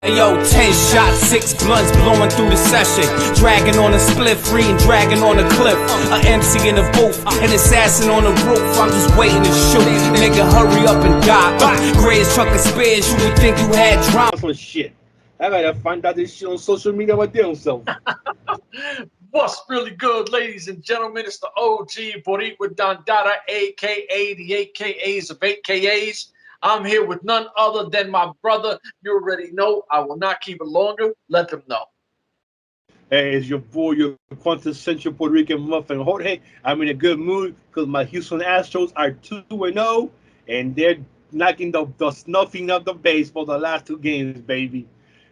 Yo, 10 shots, 6 blunts blowing through the session. Dragging on a split, free and dragging on a cliff. A MC in the booth, an assassin on the roof. I'm just waiting to shoot. Nigga, hurry up and die. Greatest truck of spares, you would think you had drama. Some shit. I gotta find out this shit on social media my damn self. What's really good, ladies and gentlemen? It's the OG Boricua Dandada, aka the AKAs of AKAs. I'm here with none other than my brother. You already know. I will not keep it longer. Let them know. Hey, it's your boy, your quintessential Puerto Rican muffin, Jorge. I'm in a good mood because my Houston Astros are 2-0, and they're knocking the snuffing of the base for the last 2 games, baby.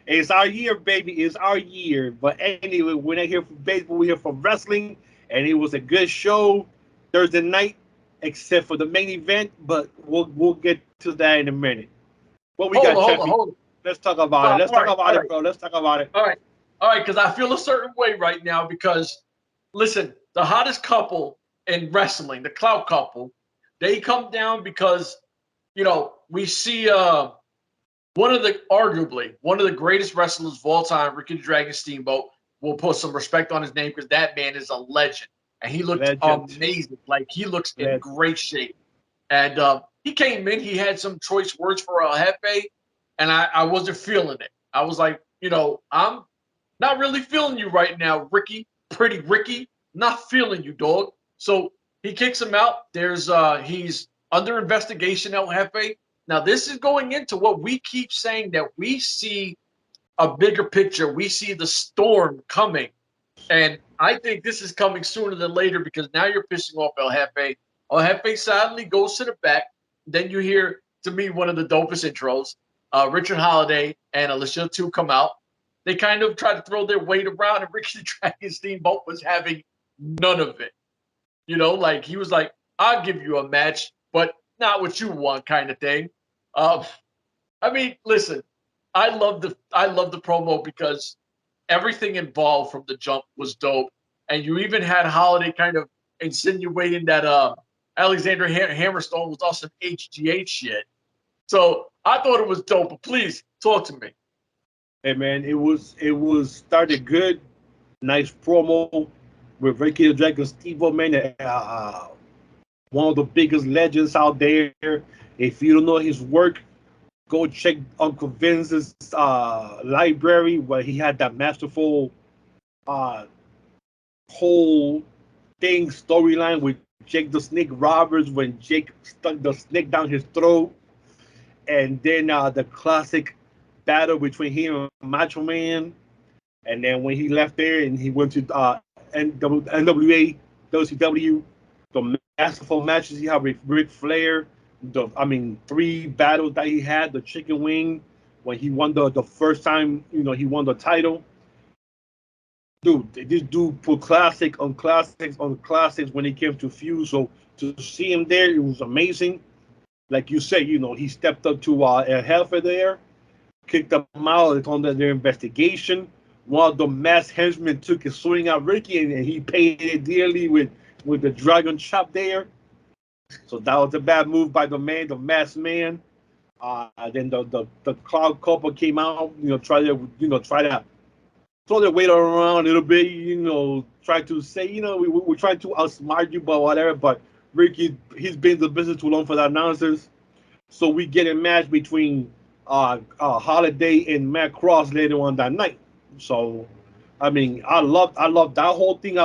It's our year, baby. It's our year. But anyway, we're not here for baseball. We're here for wrestling, and it was a good show Thursday night, except for the main event. But we'll get to that in a minute. What we got, Jefe? Let's talk about it. Let's talk about it, bro. Let's talk about it. All right, because I feel a certain way right now because, listen, the hottest couple in wrestling, the Clout couple, they come down because, you know, we see arguably one of the greatest wrestlers of all time, Ricky the Dragon Steamboat. We'll put some respect on his name because that man is a legend. And he looked amazing. Like, he looks in great shape. And he came in, he had some choice words for El Jefe, and I wasn't feeling it. I was like, you know, I'm not really feeling you right now, Ricky. Pretty Ricky. Not feeling you, dog. So he kicks him out. There's he's under investigation, El Jefe. Now, this is going into what we keep saying, that we see a bigger picture. We see the storm coming. And I think this is coming sooner than later because now you're pissing off El Jefe. El Jefe sadly goes to the back. Then you hear, to me, one of the dopest intros. Richard Holiday and Alicia 2 come out. They kind of try to throw their weight around, and Ricky the Dragon Steamboat was having none of it. You know, like, he was like, I'll give you a match, but not what you want, kind of thing. I mean, listen, I love the promo because everything involved from the jump was dope, and you even had Holiday kind of insinuating that Alexander Hammerstone was also HGH shit. So I thought it was dope. But please talk to me. Hey man, it was started good, nice promo with Ricky the Dragon Steamboat, man. One of the biggest legends out there. If you don't know his work, go check Uncle Vince's library where he had that masterful whole thing storyline with Jake the Snake Roberts when Jake stuck the snake down his throat, and then the classic battle between him and Macho Man, and then when he left there and he went to N.W.A, WCW, the masterful matches he had with Ric Flair. 3 battles that he had, the chicken wing, when he won the first time, you know, he won the title. Dude, this dude put classic on classics on classics when it came to Fuse. So to see him there, it was amazing. Like you said, you know, he stepped up to El Jefe there, kicked them out under their investigation. One of the masked henchmen took a swing at Ricky, and he paid it dearly with the dragon chop there. So that was a bad move by the masked man. Then the Clout couple came out, you know, try to throw their weight around a little bit, you know, try to say, you know, we're trying to outsmart you, but whatever. But Ricky, he's been in the business too long for that nonsense. So we get a match between Holiday and Matt Cross later on that night. So, I mean, I love that whole thing.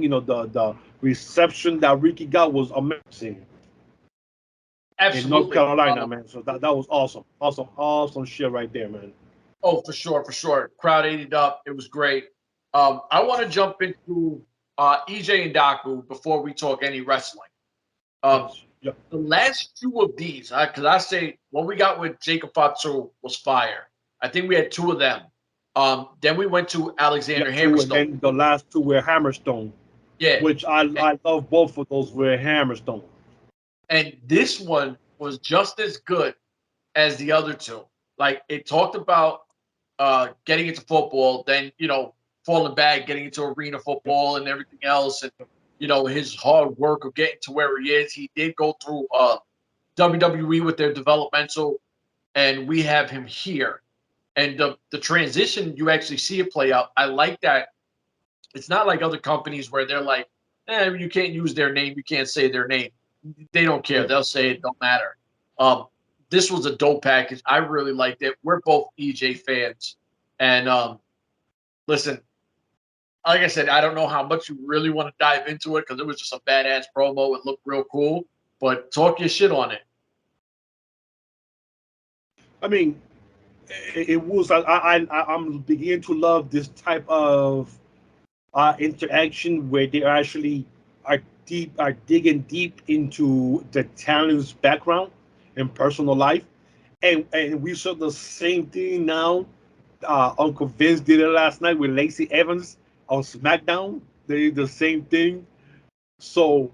You know, the reception that Ricky got was amazing. Absolutely. In North Carolina, man. So that was awesome shit right there, man. Oh, for sure. Crowd ate it up. It was great. I want to jump into EJ and Daku before we talk any wrestling. The last 2 of these, because I say what we got with Jacob Fatu was fire. I think we had 2 of them. Then we went to Alexander Hammerstone. And the last 2 were Hammerstone. Yeah. Which I love both of those were Hammerstone. And this one was just as good as the other 2. Like, it talked about getting into football, then, you know, falling back, getting into arena football and everything else. And, you know, his hard work of getting to where he is. He did go through WWE with their developmental, and we have him here. And the transition, you actually see it play out. I like that. It's not like other companies where they're like, you can't use their name, you can't say their name. They don't care. They'll say it, don't matter. This was a dope package. I really liked it. We're both EJ fans. And listen, like I said, I don't know how much you really want to dive into it because it was just a badass promo. It looked real cool. But talk your shit on it. I mean, it was. I'm beginning to love this type of interaction where they actually are digging deep into the talent's background and personal life, and we saw the same thing now. Uncle Vince did it last night with Lacey Evans on SmackDown. They did the same thing. So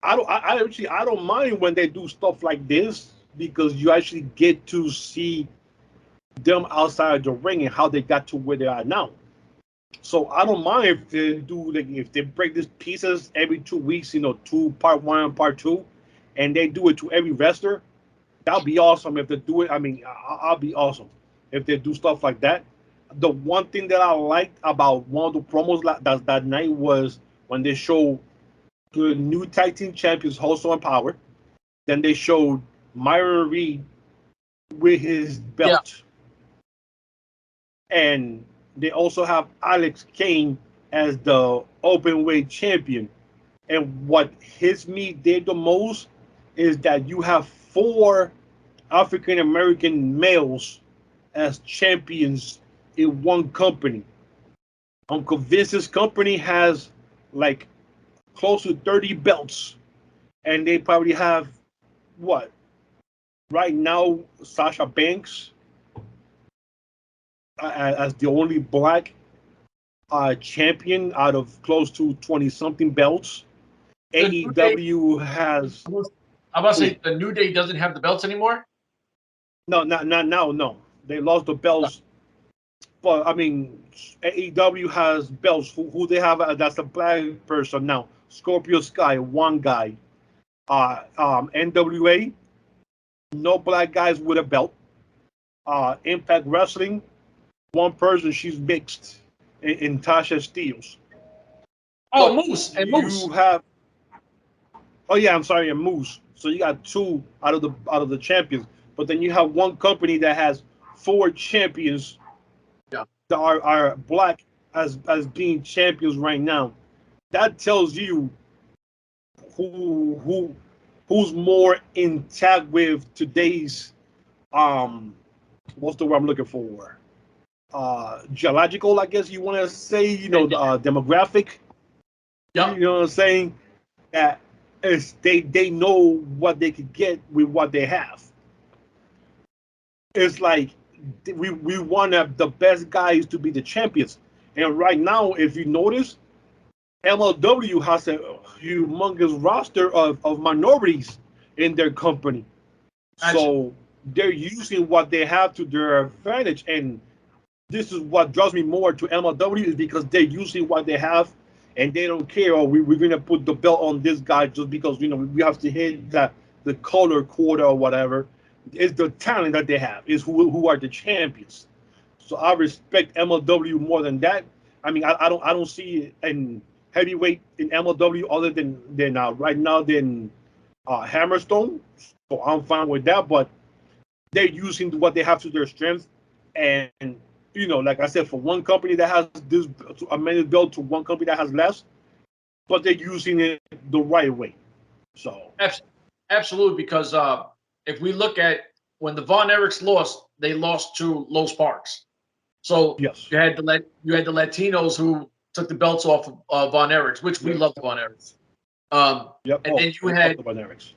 I don't mind when they do stuff like this because you actually get to see them outside the ring and how they got to where they are now. So I don't mind if they do, like, if they break these pieces every 2 weeks, two part one, part two, and they do it to every wrestler. That'll be awesome if they do it. I mean, I'll be awesome if they do stuff like that. The one thing that I liked about one of the promos that night was when they showed the new tag team champions also in power. Then they showed Myron Reed with his belt. Yeah. And they also have Alex Kane as the open weight champion. And what hits me there the most is that you have 4 African American males as champions in one company. Uncle Vince's company has like close to 30 belts. And they probably have what? Right now, Sasha Banks as the only black champion out of close to 20-something belts. AEW has. I'm about to say the New Day doesn't have the belts anymore. No, not now. No, they lost the belts. But I mean, AEW has belts. Who they have? That's a black person now. Scorpio Sky, one guy. N.W.A. No black guys with a belt. Impact Wrestling, one person. She's mixed in Tasha Steeles. Oh, Moose and Moose. You have. Oh yeah, I'm sorry, and Moose. So you got 2 out of the champions, but then you have one company that has 4 champions. Yeah. That are black as being champions right now. That tells you who's more intact with today's what's the word I'm looking for? Geological, I guess you want to say, demographic. Yeah. You know what I'm saying? That is they know what they could get with what they have. It's like we want the best guys to be the champions. And right now, if you notice, MLW has a humongous roster of minorities in their company. So they're using what they have to their advantage. And this is what draws me more to MLW is because they're using what they have and they don't care. Oh, we're going to put the belt on this guy just because, we have to hit the color quota or whatever. It's the talent that they have, is who are the champions. So I respect MLW more than that. I mean, I don't see in heavyweight in MLW other than right now than Hammerstone. So I'm fine with that. But they're using what they have to their strength, and like I said, for one company that has this a many belt to one company that has less, but they're using it the right way. So absolutely, because if we look at when the Von Erichs lost, they lost to Los Parks. So yes, you had the Latinos who took the belts off of Von Erichs, which we love the Von Erichs. And then you had the Von Erichs.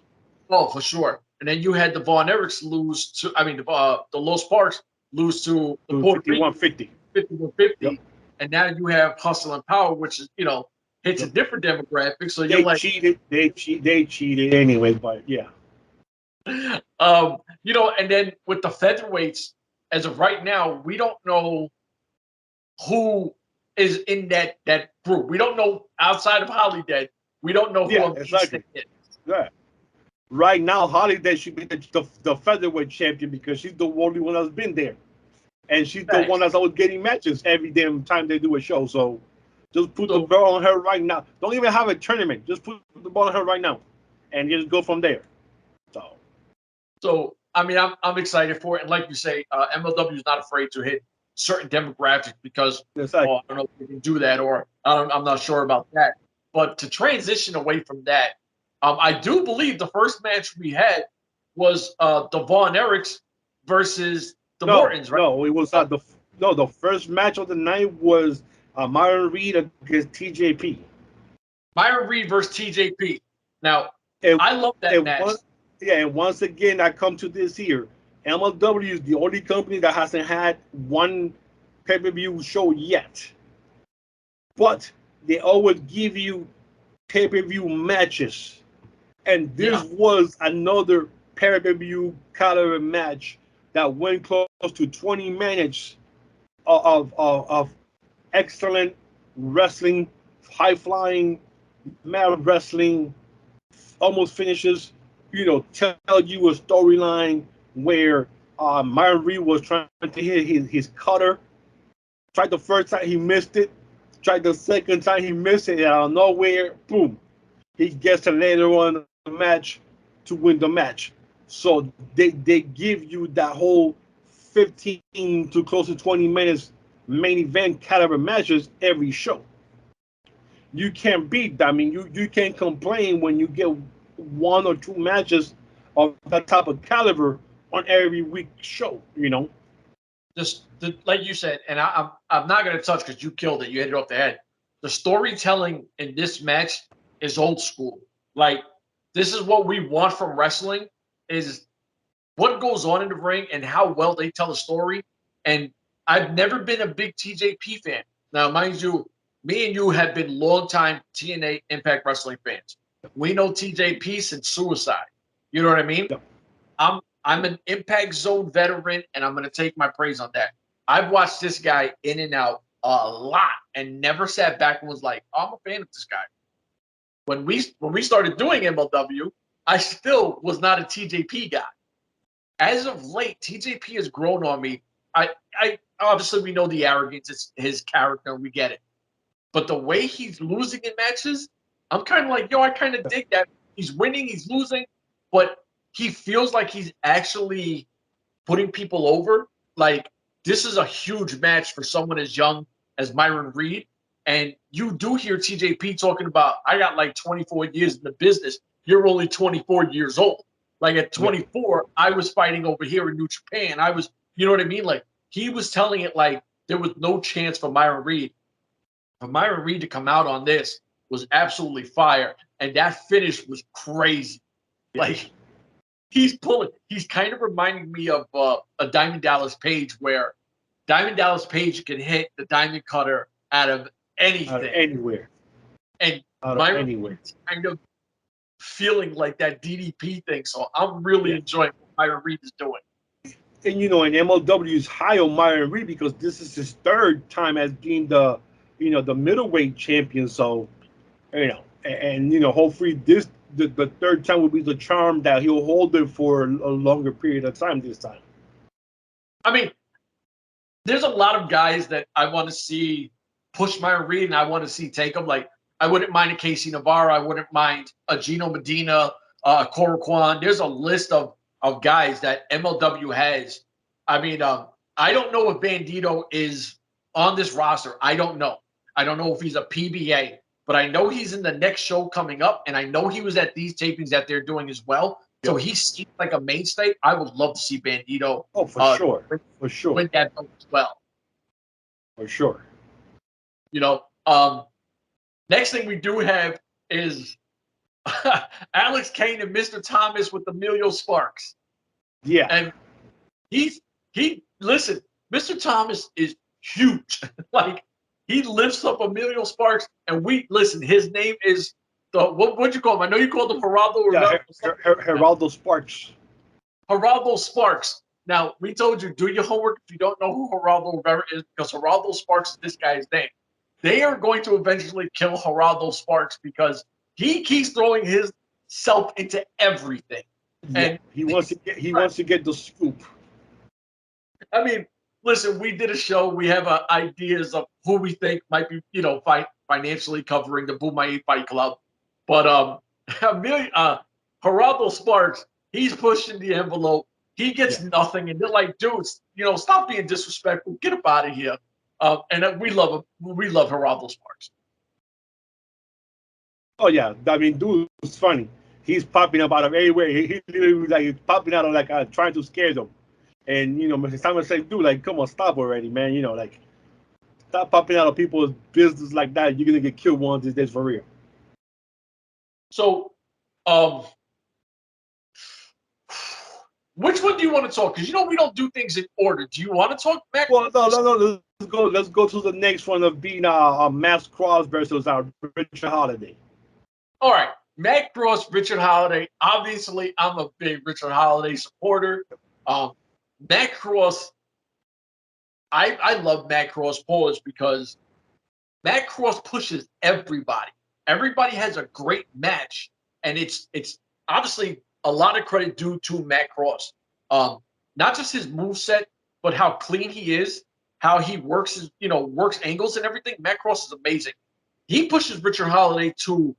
Oh, for sure. And then you had the Von Erichs lose to, the Los Parks lose to the Puerto Rican 5150. Yep. And now you have Hustle and Power, which is, hits a different demographic. So you're like, they cheated anyway, but yeah. And then with the featherweights, as of right now, we don't know who is in that group. We don't know outside of Holiday. We don't know who exactly. Yeah. Right now, Holiday should be the featherweight champion because she's the only one that's been there. and she's the one that's always getting matches every damn time they do a show. So just put the ball on her right now. Don't even have a tournament. Just put the ball on her right now, and just go from there. So I mean, I'm excited for it, and like you say, MLW is not afraid to hit certain demographics because I don't know if they can do that, or I'm not sure about that. But to transition away from that, I do believe the first match we had was the Von Erichs versus the Mortons, right? No, it was the first match of the night was Myron Reed against TJP. Myron Reed versus TJP. Now, I love that match. And once again, I come to this here. MLW is the only company that hasn't had one pay-per-view show yet. But they always give you pay-per-view matches. And this was another pay-per-view caliber match that went close to 20 minutes of excellent wrestling, high-flying, mad wrestling, almost finishes, tell you a storyline where Myron Reed was trying to hit his cutter. Tried the first time, he missed it. Tried the second time, he missed it. And out of nowhere, boom, he gets to later on in the match to win the match. So they give you that whole 15 to close to 20 minutes main event caliber matches every show. You can't beat that. I mean, you can't complain when you get one or two matches of that type of caliber on every week show, Just like you said, and I'm not going to touch because you killed it. You hit it off the head. The storytelling in this match is old school. Like, this is what we want from wrestling, is what goes on in the ring and how well they tell a story. And I've never been a big TJP fan. Now, mind you, me and you have been longtime TNA Impact Wrestling fans. We know TJP since Suicide. You know what I mean? Yeah. I'm an Impact Zone veteran, and I'm going to take my praise on that. I've watched this guy in and out a lot and never sat back and was like, oh, I'm a fan of this guy. When we started doing MLW, I still was not a TJP guy. As of late, TJP has grown on me. I obviously, we know the arrogance, it's his character, we get it. But the way he's losing in matches, I'm kind of like, I kind of dig that. He's winning, he's losing, but he feels like he's actually putting people over. Like, this is a huge match for someone as young as Myron Reed. And you do hear TJP talking about, I got like 24 years in the business. You're only 24 years old. Like, at 24, I was fighting over here in New Japan. I was, you know what I mean? Like, he was telling it like there was no chance for Myron Reed. For Myron Reed to come out on this was absolutely fire. And that finish was crazy. Like, he's kind of reminding me of a Diamond Dallas Page, where Diamond Dallas Page can hit the Diamond Cutter out of anything. Out of anywhere. And Myron kind of feeling like that DDP thing. So I'm really enjoying what Myron Reed is doing. And, in MLW is high on Myron Reed because this is his third time as being the middleweight champion. So, hopefully the third time will be the charm that he'll hold it for a longer period of time this time. I mean, there's a lot of guys that I want to see push Myron Reed, and I want to see take him. Like, I wouldn't mind a Casey Navarro. I wouldn't mind a Gino Medina, Ikuro Kwon. There's a list of guys that MLW has. I mean, I don't know if Bandito is on this roster. I don't know. I don't know if he's a PBA, but I know he's in the next show coming up, and I know he was at these tapings that they're doing as well. Yep. So he seems like a mainstay. I would love to see Bandito. Oh, for sure. Win that belt as well. For sure. Next thing we do have is Alex Kane and Mr. Thomas with Emilio Sparks. Yeah. And listen, Mr. Thomas is huge. Like, he lifts up Emilio Sparks, and his name is what'd you call him? I know you called him Geraldo. Geraldo Sparks. Geraldo Sparks. Now, we told you, do your homework if you don't know who Geraldo Rivera is, because Geraldo Sparks is this guy's name. They are going to eventually kill Geraldo Sparks because he keeps throwing himself into everything. Yeah, and he wants to get the scoop. I mean, listen, we did a show. We have ideas of who we think might be, financially covering the Bomaye Fight Club. But Geraldo Sparks, he's pushing the envelope. He gets nothing, and they're like, dudes, stop being disrespectful. Get up out of here. And we love him. We love Geraldo Sparks. Oh yeah, I mean, dude, it's funny. He's popping up out of everywhere. He literally like popping out of like trying to scare them. And Simon said, dude, like, come on, stop already, man. Like, stop popping out of people's business like that. You're gonna get killed one of these days for real. So, which one do you want to talk? Because we don't do things in order. Do you want to talk Mac? Well, no. Let's go to the next one of being Max Cross versus Richard Holiday. All right, Matt Cross, Richard Holiday. Obviously, I'm a big Richard Holiday supporter. Matt Cross, I love Matt Cross pause because Matt Cross pushes everybody. Everybody has a great match, and it's obviously a lot of credit due to Matt Cross. Not just his moveset, but how clean he is, how he works works angles and everything. Matt Cross is amazing. He pushes Richard Holiday to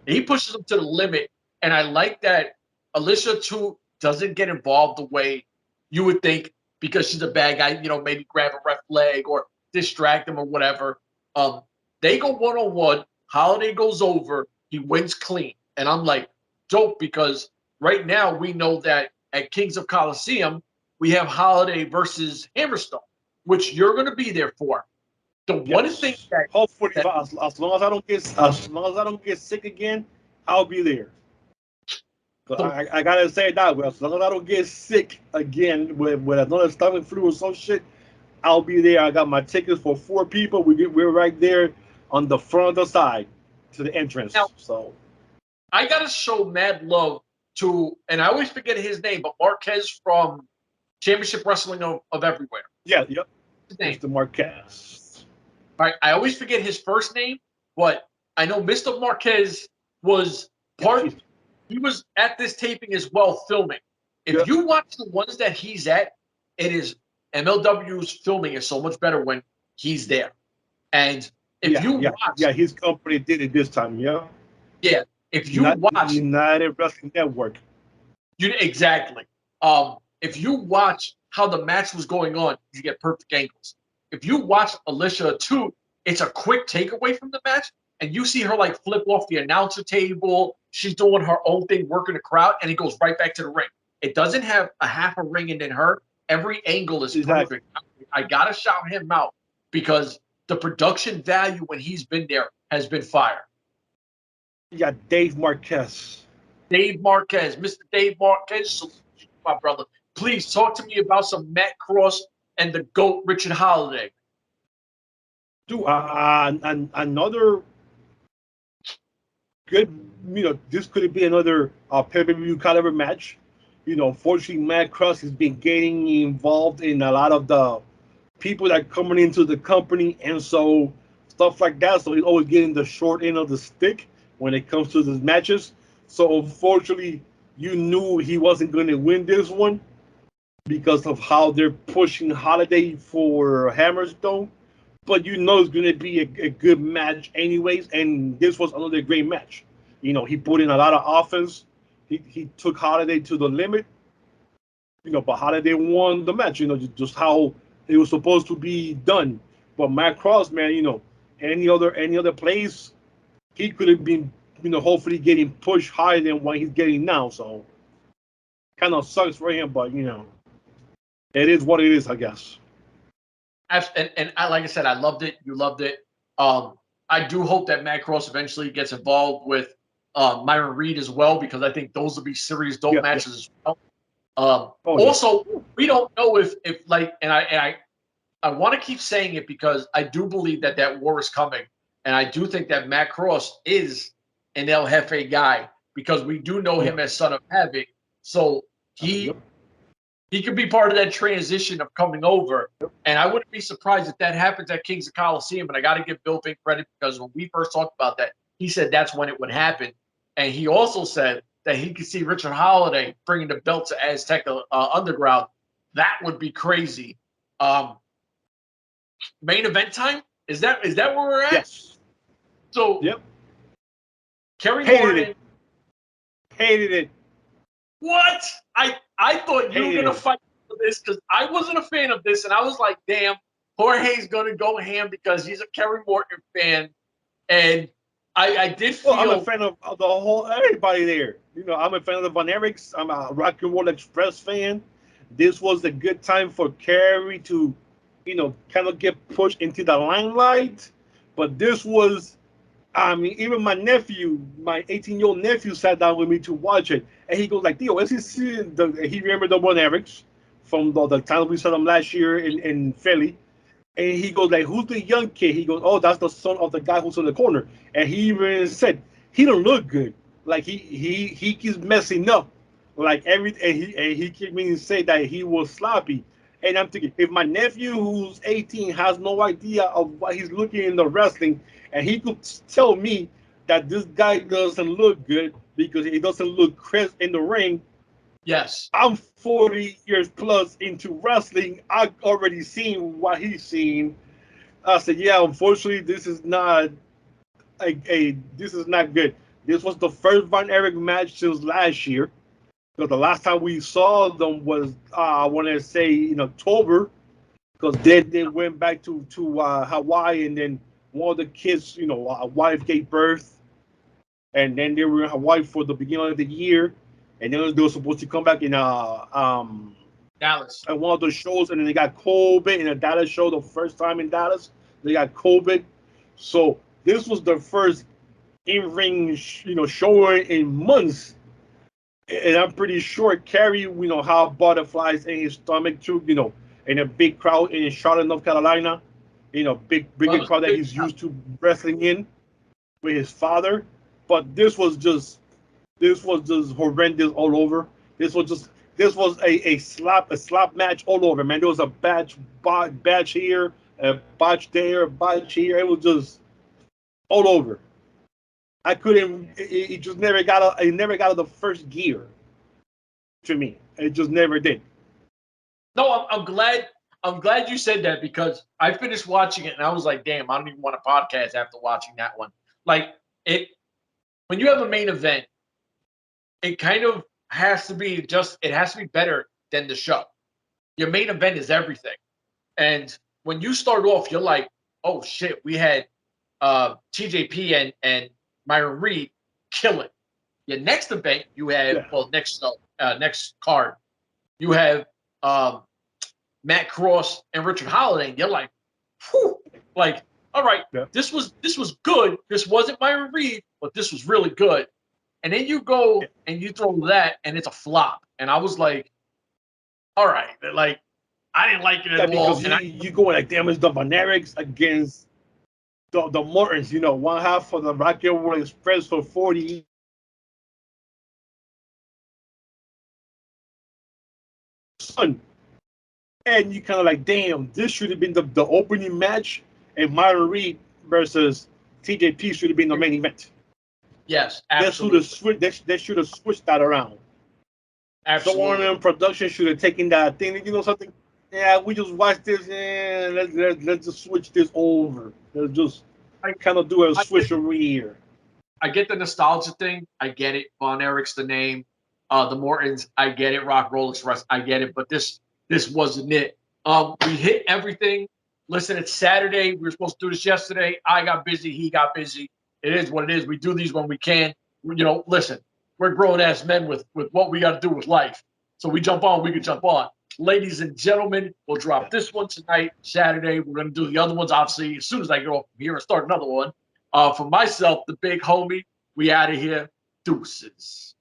he pushes him to the limit, and I like that Alicia too doesn't get involved the way you would think because she's a bad guy, maybe grab a ref leg or distract him or whatever. They go one-on-one, Holiday goes over, he wins clean. And I'm like, dope, because right now we know that at Kings of Coliseum, we have Holiday versus Hammerstone, which you're going to be there for. The one thing that hopefully, as long as I don't get sick again, I'll be there. I gotta say that way. As long as I don't get sick again with another stomach flu or some shit, I'll be there. I got my tickets for 4 people. We're right there on the front of the side to the entrance. Now, so I gotta show mad love to, and I always forget his name, but Marquez from Championship Wrestling of Everywhere. Yeah, yep. Mr. Marquez. All right, I always forget his first name, but I know Mr. Marquez was he was at this taping as well, filming. If you watch the ones that he's at, it is MLW's filming is so much better when he's there. And if you watch, his company did it this time. Yeah. If you watch United Wrestling Network, exactly. If you watch how the match was going on, you get perfect angles. If you watch Alicia too, it's a quick takeaway from the match, and you see her like flip off the announcer table. She's doing her own thing, working the crowd, and it goes right back to the ring. It doesn't have a half a ring in her. Every angle is perfect. I gotta shout him out because the production value when he's been there has been fire. Yeah, Dave Marquez. Mr. Dave Marquez, my brother. Please talk to me about some Matt Cross and the GOAT Richard Holiday. Dude, and another good, this could be another pay-per-view caliber match. Fortunately, Matt Cross has been getting involved in a lot of the people that are coming into the company, and so stuff like that. So he's always getting the short end of the stick when it comes to the matches. So unfortunately, you knew he wasn't going to win this one because of how they're pushing Holiday for Hammerstone. But it's going to be a good match anyways, and this was another great match. He put in a lot of offense. He took Holiday to the limit. But Holiday won the match. Just how it was supposed to be done. But Matt Cross, man, any other place, he could have been, hopefully getting pushed higher than what he's getting now. So kind of sucks for him, but it is what it is, I guess. And I, like I said, I loved it. You loved it. I do hope that Matt Cross eventually gets involved with Myron Reed as well, because I think those will be serious dope matches as well. Also, we don't know if and I want to keep saying it because I do believe that war is coming, and I do think that Matt Cross is an El Jefe guy because we do know him as Son of Havoc, so he could be part of that transition of coming over, and I wouldn't be surprised if that happens at Kings of Coliseum. And I got to give Bill Pink credit because when we first talked about that, he said that's when it would happen, and he also said that he could see Richard Holiday bringing the belt to Aztec Underground. That would be crazy. Main event time? Is that where we're at? Yes. So yep. Kerry Hated Morton. it. Hated it. What? I thought you were gonna fight for this because I wasn't a fan of this, and I was like, damn, Jorge's gonna go ham because he's a Kerry Morton fan, and I did feel. Well, I'm a fan of the whole everybody there. You know, I'm a fan of the Von Erichs. I'm a Rock and Roll Express fan. This was a good time for Kerry to, you know, kind of get pushed into the limelight. But this was, I mean, even my nephew, my 18-year-old nephew, sat down with me to watch it, and he goes like, "Theo, is he seeing the?" He remembered the Von Erichs from the time we saw them last year in Philly. And he goes like, "Who's the young kid?" He goes, "Oh, that's the son of the guy who's in the corner." And he even said, "He don't look good. Like he keeps messing up. Like he kept me to say that he was sloppy." And I'm thinking, if my nephew who's 18 has no idea of what he's looking in the wrestling, and he could tell me that this guy doesn't look good because he doesn't look crisp in the ring. Yes. I'm 40 years plus into wrestling. I've already seen what he's seen. I said, yeah, unfortunately, this is not this is not good. This was the first Von Erich match since last year. Because the last time we saw them was I want to say in October, because then they went back to Hawaii, and then one of the kids, a wife gave birth, and then they were in Hawaii for the beginning of the year, and then they were supposed to come back in Dallas at one of the shows, and then they got COVID in a Dallas show the first time in Dallas. They got COVID, so this was the first in-ring showing in months, and I'm pretty sure Kerry how butterflies in his stomach too, in a big crowd in Charlotte, North Carolina, bigger crowd that he's used to wrestling in with his father. But this was just horrendous all over. This was a slap match all over, man. There was a batch here, a botch there, a botch here. It was just all over. I couldn't. It just never got. It never got out of the first gear. To me, it just never did. No, I'm glad. I'm glad you said that because I finished watching it and I was like, damn, I don't even want a podcast after watching that one. Like it, when you have a main event, it kind of has to be it has to be better than the show. Your main event is everything. And when you start off, you're like, oh shit, we had TJP and Myron Reed kill it. Your next event, you have next card, you have Matt Cross and Richard Holiday. And you're like, whew, like, all right, this was good. This wasn't Myron Reed, but this was really good. And then you go and you throw that, and it's a flop. And I was like, all right, like I didn't like it at all. Because you go like, damn, it's the Von Erichs against the Mortons, one half for the Rock and Roll Express for 40 years. And you kind of like, damn, this should have been the opening match, and Myron Reed versus TJP should have been the main event. Yes, absolutely. They should have switched that around. Absolutely. Someone in production should have taken that thing. Something. Yeah, we just watched this, and let's just switch this over. Let's just kind of do a switcheroo here. I get the nostalgia thing. I get it. Von Erich's the name. The Mortons, I get it. Rock Roll Express, I get it. But this wasn't it. We hit everything. Listen, it's Saturday. We were supposed to do this yesterday. I got busy. He got busy. It is what it is. We do these when we can. Listen, we're grown-ass men with what we got to do with life. So we jump on, we can jump on. Ladies and gentlemen, we'll drop this one tonight, Saturday. We're going to do the other ones, obviously, as soon as I get off from here and start another one. For myself, the big homie, we out of here. Deuces.